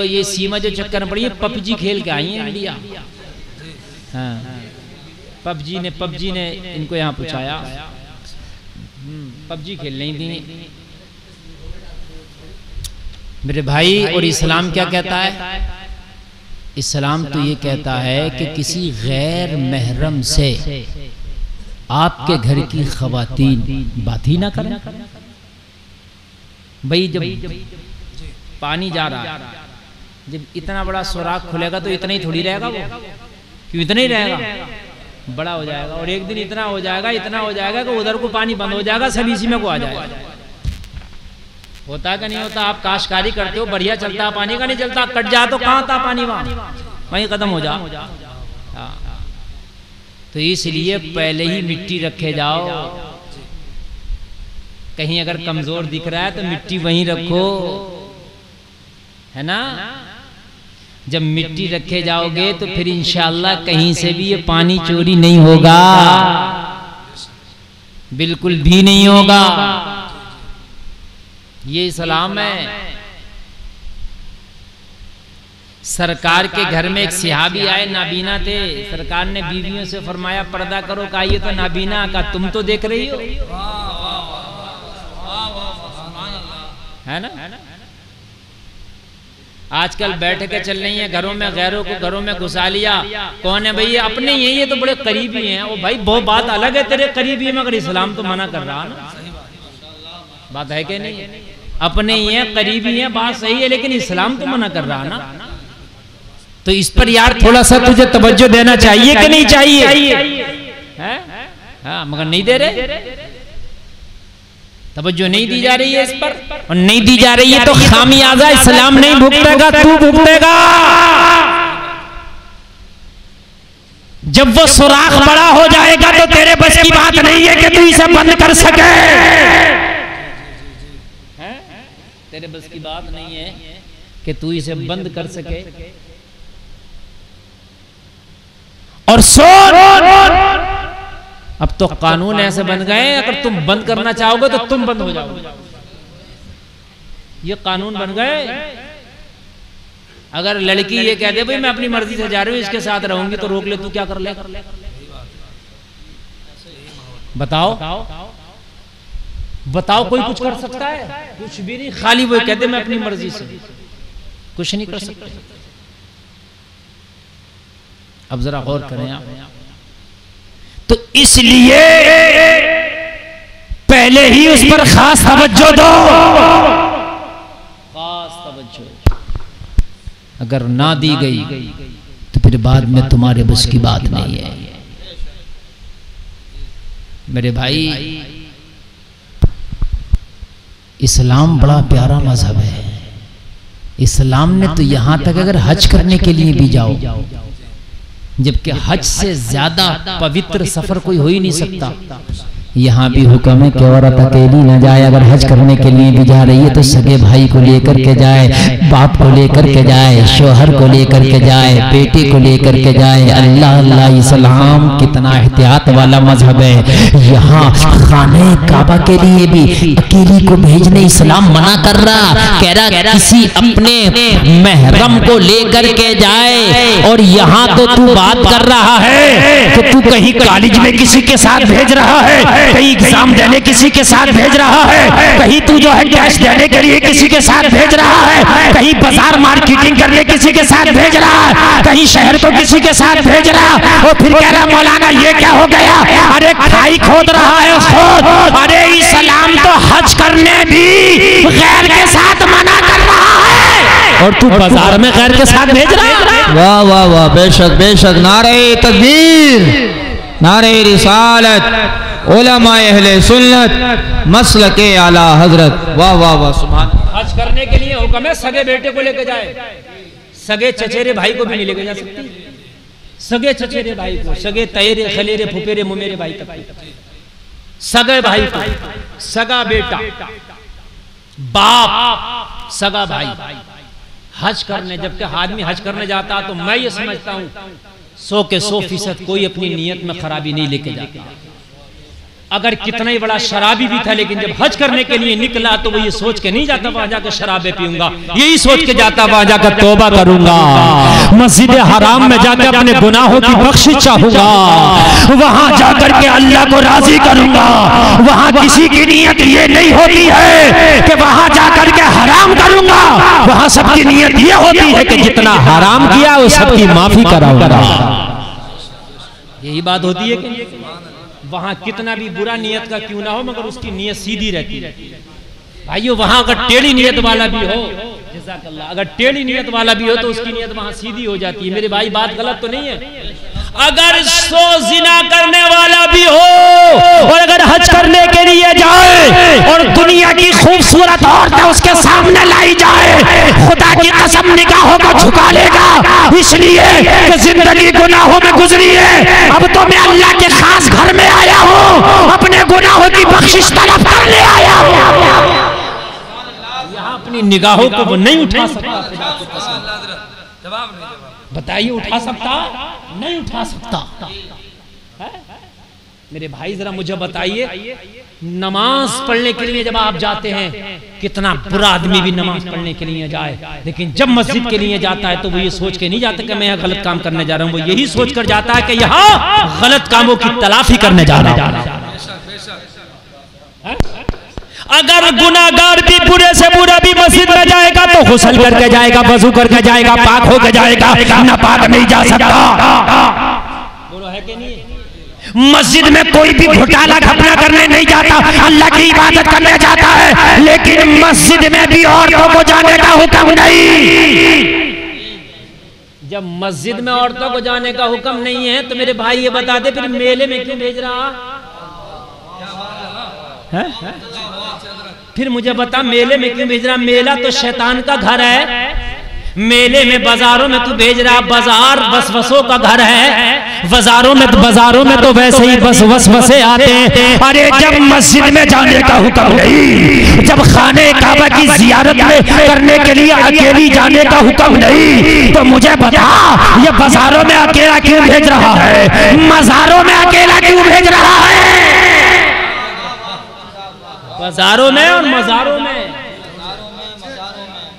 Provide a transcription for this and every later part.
ये सीमा जो चक्कर में पड़ी है, पबजी खेल के आई है इंडिया। हाँ, पबजी ने इनको यहाँ पहुँचाया। पबजी खेल नहीं थी मेरे भाई। और इस्लाम क्या कहता है? इस्लाम तो ये कहता है कि किसी गैर महरम से आपके घर की ख़वातीन बात ही ना करें। भाई जब पानी जा रहा है, जब इतना बड़ा सुराख खुलेगा तो इतना ही थोड़ी रहेगा वो, क्यों इतना ही रहेगा, बड़ा हो जाएगा। और एक दिन इतना हो जाएगा कि उधर को पानी बंद हो जाएगा, सब इसी में को आ जाएगा। होता है कि नहीं होता? आप काश्तकारी करते हो, बढ़िया चलता पानी का, नहीं चलता कट जा तो कहाँ था पानी, वहीं खत्म हो जा। तो इसलिए पहले ही मिट्टी रखे जाओ। कहीं अगर कमजोर दिख रहा है तो मिट्टी वहीं रखो, है ना। जब मिट्टी रखे जाओगे तो फिर इंशाअल्लाह कहीं से भी ये पानी चोरी नहीं होगा, बिल्कुल भी नहीं होगा। ये इस्लाम है। सरकार के घर में एक सिहाबी आए, नाबीना थे। सरकार ने बीवियों से फरमाया पर्दा करो, कहा ये तो नाबीना, का तुम तो देख रही हो, है ना। आजकल बैठकें चल रही हैं घरों में, गैरों को घरों में घुसा लिया। कौन है भैया? अपने यही है, तो बड़े करीबी हैं। ओ भाई वो बात अलग है, तेरे करीबी है, मगर इस्लाम तो मना कर रहा ना। बात है कि नहीं? अपने ही हैं, करीबी हैं, बात सही है, लेकिन इस्लाम तो मना कर रहा ना। तो इस पर यार थोड़ा सा तुझे तवज्जो देना चाहिए कि नहीं चाहिए? हाँ, मगर नहीं दे रहे, तवज्जो नहीं दी जा रही है इस पर, और नहीं दी जा रही है तो खामियाजा इस्लाम नहीं भुगतेगा, तू भुगतेगा। जब वो सुराख बड़ा हो जाएगा तो तेरे बस की बात नहीं है कि तू इसे बंद कर सके। तेरे बस की बात नहीं है कि तू इसे बंद कर सके। और अब तो कानून ऐसे बन गए, अगर तुम बंद करना चाहोगे तो तुम बंद हो जाओगे। ये कानून बन गए। अगर लड़की ये कह दे भाई मैं अपनी मर्जी से जा रही हूं, इसके साथ रहूंगी, तो रोक ले, तू क्या कर ले? बताओ कोई कुछ कर सकता है? कुछ भी नहीं, खाली वो कहते मैं अपनी मर्जी से, कुछ नहीं कर सकते। अब जरा गौर करें आप। तो इसलिए पहले ही उस पर खास तवज्जो दो, खास तवज्जो। अगर ना दी गई तो फिर बाद में तुम्हारे बस की बात नहीं है। मेरे भाई, इस्लाम बड़ा प्यारा मजहब है। इस्लाम ने तो यहां तक अगर हज करने के लिए भी जाओ, जबकि हज से ज्यादा पवित्र सफर कोई हो ही नहीं सकता, यहाँ भी हुक्म है कि औरत अकेली न जाए। अगर हज करने के लिए भी जा रही है तो सगे भाई को लेकर के जाए, बाप को लेकर के जाए, शोहर को लेकर के जाए, बेटे को लेकर के जाए। अल्लाह अल्लाह, इस्लाम कितना एहतियात वाला मजहब है। यहाँ खाने काबा के लिए भी अकेली को भेजने इस्लाम मना कर रहा, कह रहा किसी अपने महरम को लेकर के जाए। और यहाँ तो तू बात कर रहा है कि तू कहीं कॉलेज में किसी के साथ भेज रहा है, कहीं एग्जाम देने किसी के साथ भेज रहा है, कहीं तू जो है कैश देने के लिए किसी के साथ भेज रहा है, कहीं बाजार मार्केटिंग करने किसी के साथ भेज रहा है, कहीं शहर को किसी के साथ भेज रहा है। और फिर कह रहा मौलाना ये क्या हो गया? अरे खाई खोद रहा है खुद। अरे इस्लाम तो हज करने भी गैर के साथ मना कर रहा है, और तू बाजार में गैर के साथ भेज रहा है। वाह वाह वाह, बेशक बेशक। नारे तकबीर, नारे रिसालत, उलमाए अहले सुन्नत, मसलके आला हजरत। वाह वाह वाह, सुभान। हज करने के लिए हुक्म है सगे बेटे को लेके जाए, सगे चचेरे भाई को भी नहीं लेके जा सकती। सगे चचेरे भाई को, सगे तयरे खलेरे फुफेरे मुमेरे भाई तक, सगे भाई को, सगा बेटा, बाप, सगा भाई हज करने। जबकि आदमी हज करने जाता तो मैं ये समझता हूं 100 के 100% कोई अपनी नीयत में खराबी नहीं लेके जाता। अगर कितना ही बड़ा शराबी भी था, लेकिन जब हज करने के लिए निकला तो वो ये सोच के नहीं जाता वहां जाकर शराबे पीऊंगा, यही सोच के जाता वहां जाकर तौबा करूंगा, मस्जिद हराम में जाकर अपने गुनाहों की बख्शिश चाहूंगा, वहां जाकर के अल्लाह को राजी करूंगा। वहां किसी की नीयत ये नहीं होती है कि वहां जाकर के हराम करूंगा, वहां सबकी नीयत ये होती है कि जितना हराम किया वो सबकी माफी कराऊंगा। यही बात होती है कि वहां कितना भी बुरा नियत का क्यों ना हो, मगर उसकी नियत सीधी रहती है। भाइयों वहां अगर टेढ़ी नियत वाला भी हो, जज़ाकल्लाह, अगर टेढ़ी नियत वाला भी हो तो उसकी नियत वहां सीधी हो जाती है। मेरे भाई बात गलत तो नहीं है? अगर 100 जिना करने वाला भी हो और अगर हज करने के लिए जाए और दुनिया की खूबसूरत औरतें उसके सामने लाई जाए, खुदा की कसम निगाहों को झुका लेगा, इसलिए कि जिंदगी गुनाहों में गुजरी है। अब तो मैं अल्लाह के खास घर में आया हूँ, अपने गुनाहों की बख्शिश तलब करने आया हूँ। यहाँ अपनी निगाहों को वो नहीं उठा सकता। बताइए, उठा सकता? नहीं उठा सकता है? मेरे भाई जरा मुझे बताइए, नमाज पढ़ने के लिए जब आप जाते हैं, कितना बुरा आदमी भी नमाज पढ़ने के लिए जाए, लेकिन जब मस्जिद के लिए जाता है तो वो ये सोच के नहीं जाता कि मैं यहाँ गलत काम करने जा रहा हूँ, वो यही सोच कर जाता है कि यहाँ गलत कामों की तलाफी करने जा रहा हूँ। अगर गुनाहगार भी बुरे से बुरा भी मस्जिद में जाएगा तो गुस्ल करके जाएगा, वजू करके जाएगा, पाक होकर जाएगा, नापाक नहीं जा सकता। बोलो है कि नहीं? मस्जिद में कोई भी घोटाला घपला करने नहीं जाता, अल्लाह की इबादत करने जाता है, लेकिन मस्जिद में भी औरतों को जाने का हुक्म नहीं। जब मस्जिद में औरतों को जाने का हुक्म नहीं है तो मेरे भाई ये बता दे फिर मेले में क्यों भेज रहा है? फिर मुझे बता, मेले में क्यों भेज रहा? मेला तो शैतान का घर है, मेले में बाजारों में तू भेज रहा, बाजार वसवसों का घर है, बाजारों में तो वैसे ही बस वसवसे आते हैं। अरे जब मस्जिद में जाने का हुक्म नहीं, जब खाने काबा की जियारत में करने के लिए अकेली जाने का हुक्म नहीं, तो मुझे बता ये बाजारों में अकेला क्यों भेज रहा है? मज़ारों में अकेला क्यों भेज रहा है? बाजारों में और मज़ारों में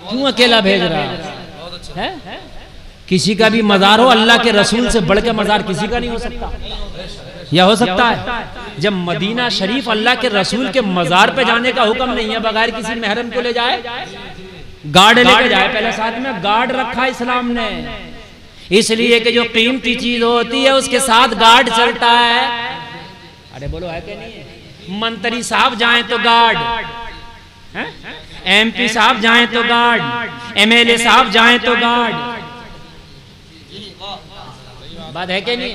क्यों अकेला भेज रहा है? किसी का भी मज़ार हो, अल्लाह के रसूल से बढ़ के मज़ार किसी का नहीं हो सकता, या हो सकता है? जब मदीना शरीफ अल्लाह के रसूल के मज़ार पे जाने का हुक्म नहीं है, बगैर किसी महरम को ले जाए, गार्ड लेके जाए, पहले साथ में गार्ड रखा इस्लाम ने, इसलिए कि जो कीमती चीज होती है उसके साथ गार्ड चलता है। अरे बोलो है कि नहीं? मंत्री साहब जाएं तो गार्ड, MP साहब जाएं तो गार्ड, MLA साहब जाएं तो गार्ड, बात है कि नहीं?